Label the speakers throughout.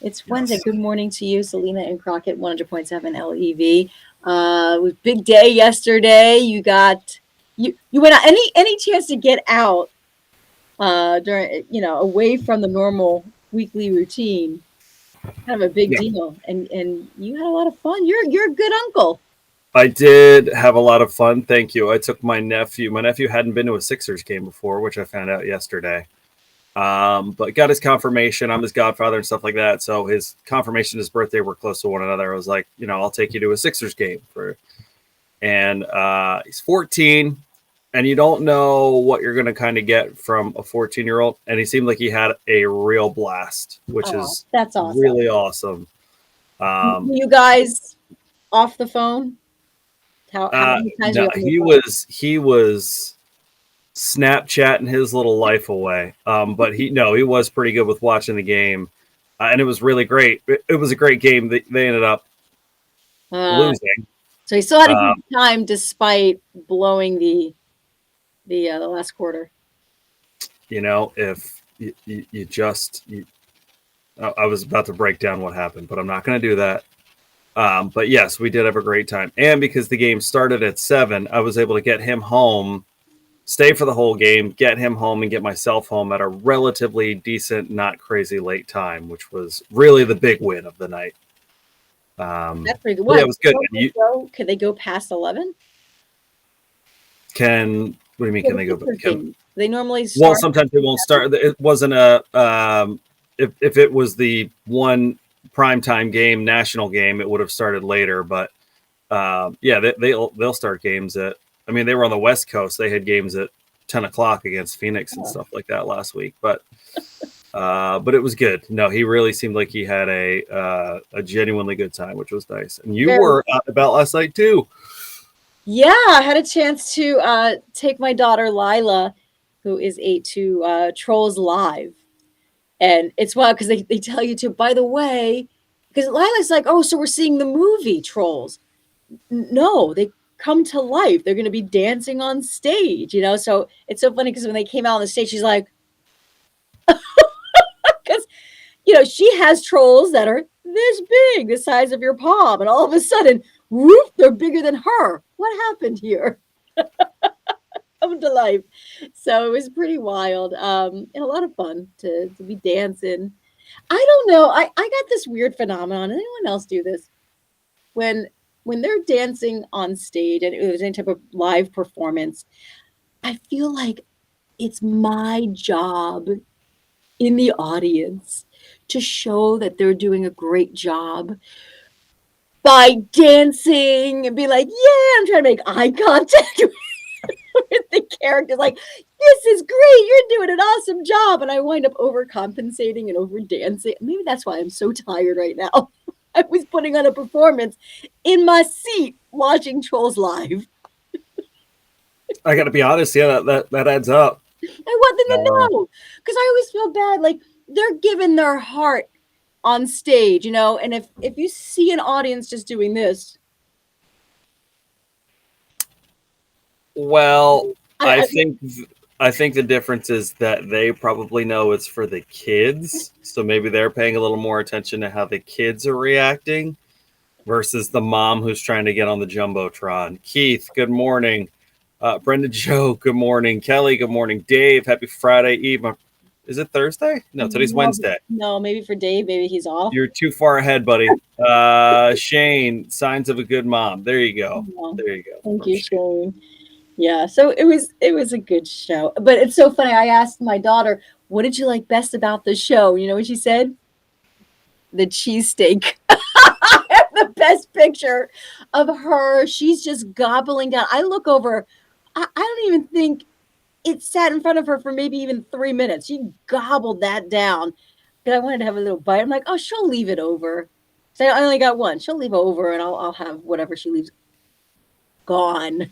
Speaker 1: It's Wednesday.
Speaker 2: Yes.
Speaker 1: Good morning to you, Selena and Crockett, 100.7 LEV. It was a big day yesterday. You went out any chance to get out during away from the normal weekly routine. Kind of a big
Speaker 2: Yeah.
Speaker 1: deal, and you had a lot of fun. You're a good uncle.
Speaker 2: I did have a lot of fun. Thank you. I took my nephew. My nephew hadn't been to a Sixers game before, which I found out yesterday. But got his confirmation. I'm his godfather and stuff like that. So his confirmation and his birthday were close to one another. I was like, I'll take you to a Sixers game and he's 14, and you don't know what you're going to kind of get from a 14-year-old. And he seemed like he had a real blast, which
Speaker 1: Oh,
Speaker 2: is
Speaker 1: that's awesome.
Speaker 2: really awesome.
Speaker 1: You guys off the phone? How many times were
Speaker 2: No,
Speaker 1: you on the phone?
Speaker 2: he was Snapchatting his little life away. But he was pretty good with watching the game, and it was really great. It was a great game. They ended up
Speaker 1: Uh,
Speaker 2: losing.
Speaker 1: so he still had a
Speaker 2: Uh,
Speaker 1: good time despite blowing the last quarter.
Speaker 2: if I was about to break down what happened, but I'm not going to do that. But yes, we did have a great time, and because the game started at 7, I was able to get him home, stay for the whole game, get him home, and get myself home at a relatively decent, not crazy late time, which was really the big win of the night.
Speaker 1: That's pretty good.
Speaker 2: Yeah,
Speaker 1: What?
Speaker 2: it was good. And you
Speaker 1: Could they go past 11?
Speaker 2: can. What do you mean?
Speaker 1: Yeah,
Speaker 2: Can
Speaker 1: the
Speaker 2: they go?
Speaker 1: Sixers game. They normally
Speaker 2: Well,
Speaker 1: start.
Speaker 2: sometimes it won't start. It wasn't a. If it was the one primetime game, national game, it would have started later. But yeah, they'll start games at. I mean, they were on the West Coast. They had games at 10 o'clock against Phoenix and
Speaker 1: Oh,
Speaker 2: stuff like that last week. But it was good. No, he really seemed like he had a genuinely good time, which was nice. And you
Speaker 1: very.
Speaker 2: were out and about last night too.
Speaker 1: Yeah, I had a chance to take my daughter Lila, who is 8, to Trolls Live. And it's wild because they tell you to, by the way, because Lila's like, oh, so we're seeing the movie Trolls. No, they come to life. They're going to be dancing on stage, So it's so funny because when they came out on the stage, she's like, because, she has trolls that are this big, the size of your palm. And all of a sudden, whoop, they're bigger than her. What happened here? Come to life. So it was pretty wild, and a lot of fun to be dancing. I don't know. I got this weird phenomenon. Does anyone else do this? When when they're dancing on stage and it was any type of live performance, I feel like it's my job in the audience to show that they're doing a great job by dancing and be like, yeah, I'm trying to make eye contact with the characters. Like, this is great. You're doing an awesome job. And I wind up overcompensating and over dancing. Maybe that's why I'm so tired right now. I was putting on a performance in my seat watching Trolls Live.
Speaker 2: I got to be honest. Yeah, that adds up.
Speaker 1: I want them to
Speaker 2: Uh,
Speaker 1: know because I always feel bad. Like they're giving their heart on stage, And if you see an audience just doing this,
Speaker 2: well,
Speaker 1: I,
Speaker 2: I
Speaker 1: I
Speaker 2: think I think the difference is that they probably know it's for the kids, so maybe they're paying a little more attention to how the kids are reacting versus the mom who's trying to get on the jumbotron. Keith, good morning. Brenda Joe, good morning. Kelly, good morning. Dave, happy Friday Eve. Is it Thursday? No, today's
Speaker 1: no,
Speaker 2: Wednesday.
Speaker 1: no, maybe for Dave, maybe he's off.
Speaker 2: You're too far ahead, buddy. Shane, signs of a good mom. There you go.
Speaker 1: No.
Speaker 2: There you go.
Speaker 1: Thank
Speaker 2: From
Speaker 1: you,
Speaker 2: Shane.
Speaker 1: Shane. Yeah, so it was a good show. But it's so funny. I asked my daughter, "What did you like best about the show?" You know what she said? The cheesesteak. I have the best picture of her. She's just gobbling down. I look over. I don't even think it sat in front of her for maybe even 3 minutes. She gobbled that down. Because I wanted to have a little bite. I'm like, oh, she'll leave it over. So I only got one. She'll leave over, and I'll have whatever she leaves gone.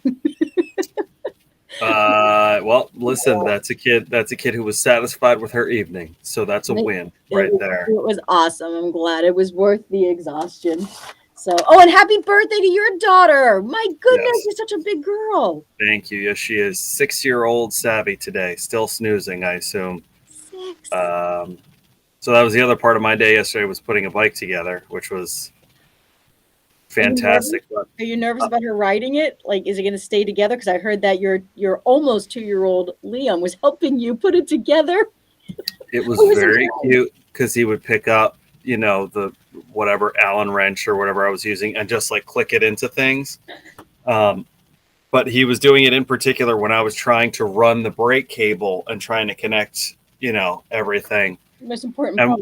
Speaker 2: Well, listen, that's a kid. That's a kid who was satisfied with her evening. So that's a
Speaker 1: It,
Speaker 2: win
Speaker 1: it,
Speaker 2: right there.
Speaker 1: it was awesome. I'm glad it was worth the exhaustion. So, oh, and happy birthday to your daughter. My goodness,
Speaker 2: Yes.
Speaker 1: you're such a big girl.
Speaker 2: Thank you. Yes, she is 6-year-old savvy today. Still snoozing, I assume.
Speaker 1: 6.
Speaker 2: Um, So that was the other part of my day yesterday, was putting a bike together, which was fantastic.
Speaker 1: Are you nervous about her riding it? Like, is it going to stay together? Because I heard that your almost 2-year-old Liam was helping you put it together.
Speaker 2: It was very cute because he would pick up, you know, the whatever Allen wrench or whatever I was using and just like click it into things. But he was doing it in particular when I was trying to run the brake cable and trying to connect, you know, everything.
Speaker 1: Most important part.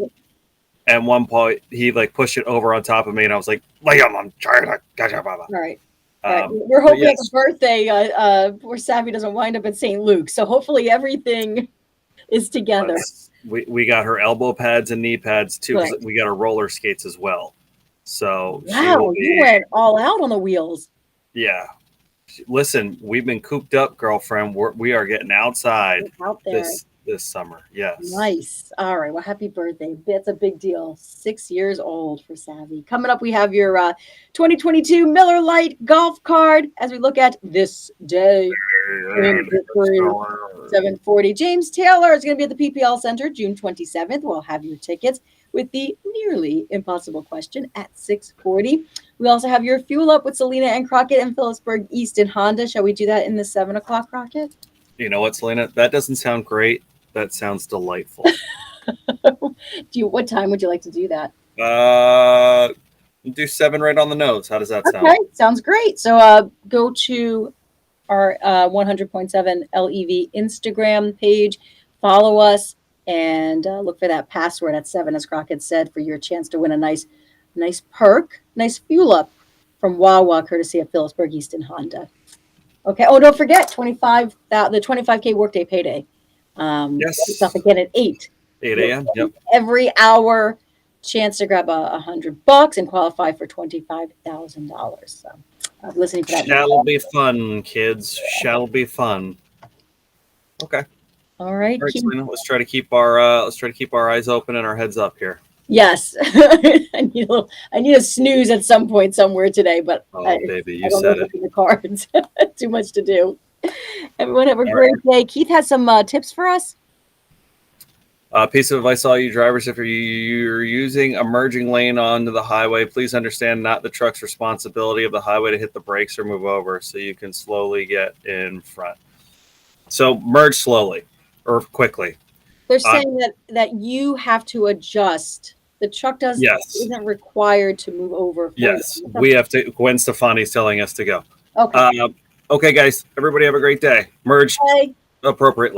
Speaker 2: At one point, he like pushed it over on top of me, and I was like, "Liam, I'm trying to catch up."
Speaker 1: All right. We're hoping at the birthday, poor Savvy doesn't wind up at St. Luke's. So hopefully everything is together.
Speaker 2: We got her elbow pads and knee pads too. Right. We got her roller skates as well. So
Speaker 1: wow, you went all out on the wheels.
Speaker 2: Yeah. Listen, we've been cooped up, girlfriend. We are getting outside
Speaker 1: out there
Speaker 2: this summer. Yes.
Speaker 1: Nice. All right. Well, happy birthday. That's a big deal. 6 years old for Savvy. Coming up, we have your 2022 Miller Lite golf card as we look at this day. 740. James Taylor is going to be at the PPL Center June 27th. We'll have your tickets with the nearly impossible question at 6:40. We also have your fuel up with Selena and Crockett and Phillipsburg Easton Honda. Shall we do that in the 7 o'clock, Crockett?
Speaker 2: You know what, Selena? That doesn't sound great. That sounds delightful.
Speaker 1: What time would you like to do that?
Speaker 2: Do 7 right on the nose. How does that sound?
Speaker 1: Okay, sounds great. So go to our 100.7 LEV Instagram page, follow us, and look for that password at 7, as Crockett said, for your chance to win a nice perk, nice fuel up from Wawa, courtesy of Phillipsburg Easton Honda. Okay. Oh, don't forget the 25K workday payday.
Speaker 2: Yes.
Speaker 1: Stuff again at 8
Speaker 2: a.m. Yep.
Speaker 1: Every hour, chance to grab $100 and qualify for $25,000. So, listening for that.
Speaker 2: Shall be fun, kids. Shall be fun. Okay.
Speaker 1: All right.
Speaker 2: Selena, let's try to keep our eyes open and our heads up here.
Speaker 1: Yes. I need a snooze at some point somewhere today, but
Speaker 2: baby, you said it.
Speaker 1: The cards. Too much to do. Everyone have a great day. Keith has some tips for us.
Speaker 2: Piece of advice, all you drivers: if you're using a merging lane onto the highway, please understand not the truck's responsibility of the highway to hit the brakes or move over, so you can slowly get in front. So merge slowly or quickly.
Speaker 1: They're saying that you have to adjust. The truck isn't required to move over.
Speaker 2: Yes, we have to. Gwen Stefani's telling us to go.
Speaker 1: Okay.
Speaker 2: Okay, guys. Everybody have a great day. Merge appropriately.